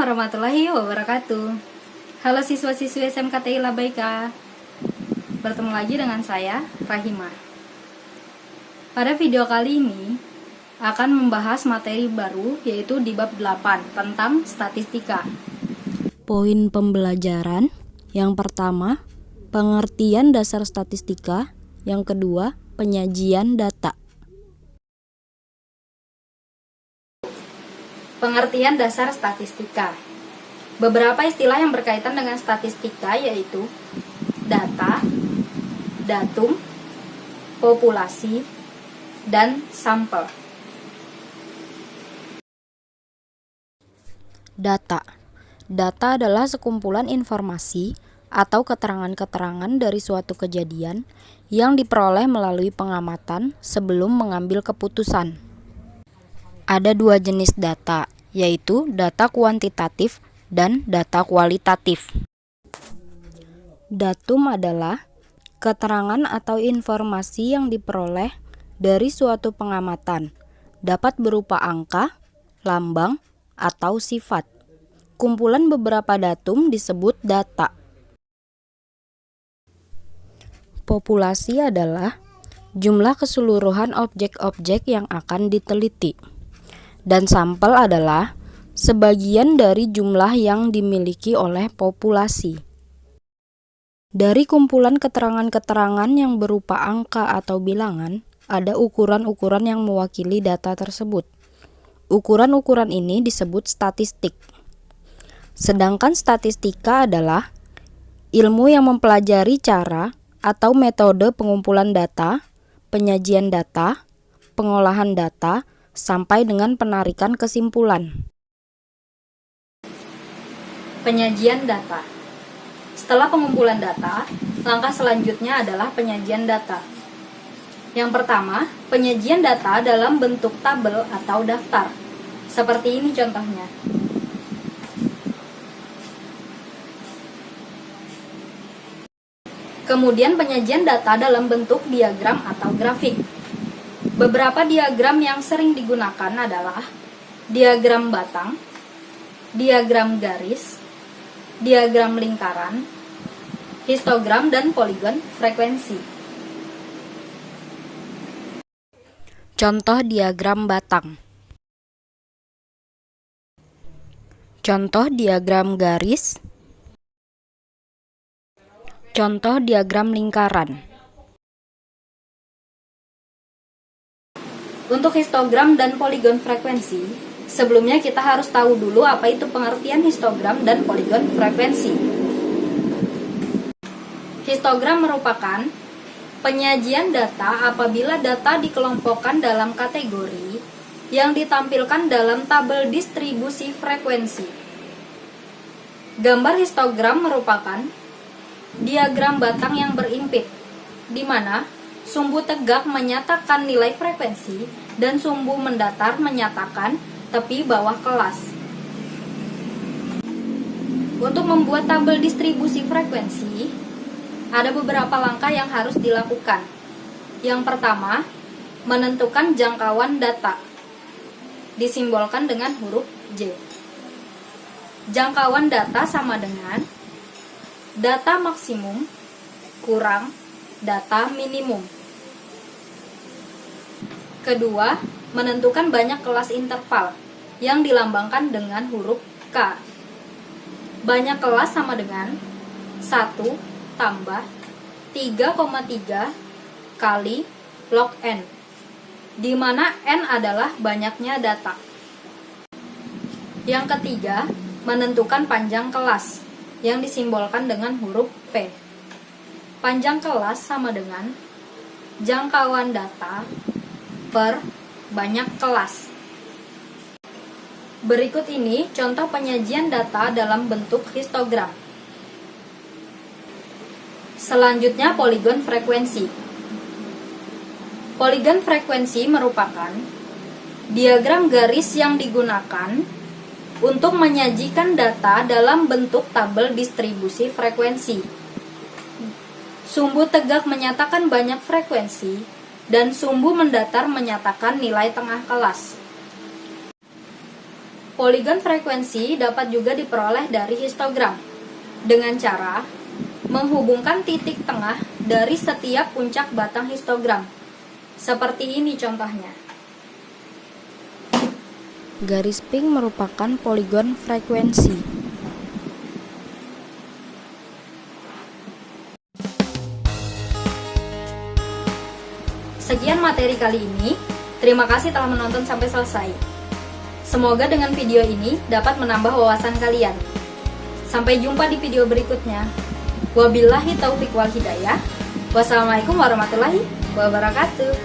warahmatullahi wabarakatuh. Halo siswa-siswi SMKTI Labaika. Bertemu lagi dengan saya, Rahimah. Pada video kali ini akan membahas materi baru, yaitu di bab 8 tentang statistika. Poin pembelajaran yang pertama, pengertian dasar statistika. Yang kedua, penyajian data. Pengertian dasar statistika. Beberapa istilah yang berkaitan dengan statistika yaitu data, datum, populasi, dan sampel. Data. Data adalah sekumpulan informasi atau keterangan-keterangan dari suatu kejadian yang diperoleh melalui pengamatan sebelum mengambil keputusan. Ada dua jenis data, yaitu data kuantitatif dan data kualitatif. Datum adalah keterangan atau informasi yang diperoleh dari suatu pengamatan, dapat berupa angka, lambang, atau sifat. Kumpulan beberapa datum disebut data. Populasi adalah jumlah keseluruhan objek-objek yang akan diteliti. Dan sampel adalah sebagian dari jumlah yang dimiliki oleh populasi. Dari kumpulan keterangan-keterangan yang berupa angka atau bilangan, ada ukuran-ukuran yang mewakili data tersebut. Ukuran-ukuran ini disebut statistik. Sedangkan statistika adalah ilmu yang mempelajari cara atau metode pengumpulan data, penyajian data, pengolahan data, sampai dengan penarikan kesimpulan. Penyajian data. Setelah pengumpulan data, langkah selanjutnya adalah penyajian data. Yang pertama, penyajian data dalam bentuk tabel atau daftar. Seperti ini contohnya. Kemudian penyajian data dalam bentuk diagram atau grafik. Beberapa diagram yang sering digunakan adalah diagram batang, diagram garis, diagram lingkaran, histogram, dan poligon frekuensi. Contoh diagram batang. Contoh diagram garis. Contoh diagram lingkaran. Untuk histogram dan poligon frekuensi, sebelumnya kita harus tahu dulu apa itu pengertian histogram dan poligon frekuensi. Histogram merupakan penyajian data apabila data dikelompokkan dalam kategori yang ditampilkan dalam tabel distribusi frekuensi. Gambar histogram merupakan diagram batang yang berimpit, di mana sumbu tegak menyatakan nilai frekuensi dan sumbu mendatar menyatakan tepi bawah kelas. Untuk membuat tabel distribusi frekuensi, ada beberapa langkah yang harus dilakukan. Yang pertama, menentukan jangkauan data, disimbolkan dengan huruf J. Jangkauan data sama dengan data maksimum kurang data minimum. Kedua, menentukan banyak kelas interval yang dilambangkan dengan huruf K. Banyak kelas sama dengan 1 tambah 3,3 kali log N, di mana N adalah banyaknya data. Yang ketiga, menentukan panjang kelas yang disimbolkan dengan huruf P. Panjang kelas sama dengan jangkauan data per banyak kelas. Berikut ini contoh penyajian data dalam bentuk histogram. Selanjutnya poligon frekuensi. Poligon frekuensi merupakan diagram garis yang digunakan untuk menyajikan data dalam bentuk tabel distribusi frekuensi. Sumbu tegak menyatakan banyak frekuensi, dan sumbu mendatar menyatakan nilai tengah kelas. Poligon frekuensi dapat juga diperoleh dari histogram dengan cara menghubungkan titik tengah dari setiap puncak batang histogram. Seperti ini contohnya. Garis pink merupakan poligon frekuensi. Sekian materi kali ini. Terima kasih telah menonton sampai selesai. Semoga dengan video ini dapat menambah wawasan kalian. Sampai jumpa di video berikutnya. Wabillahi taufiq wal hidayah. Wassalamualaikum warahmatullahi wabarakatuh.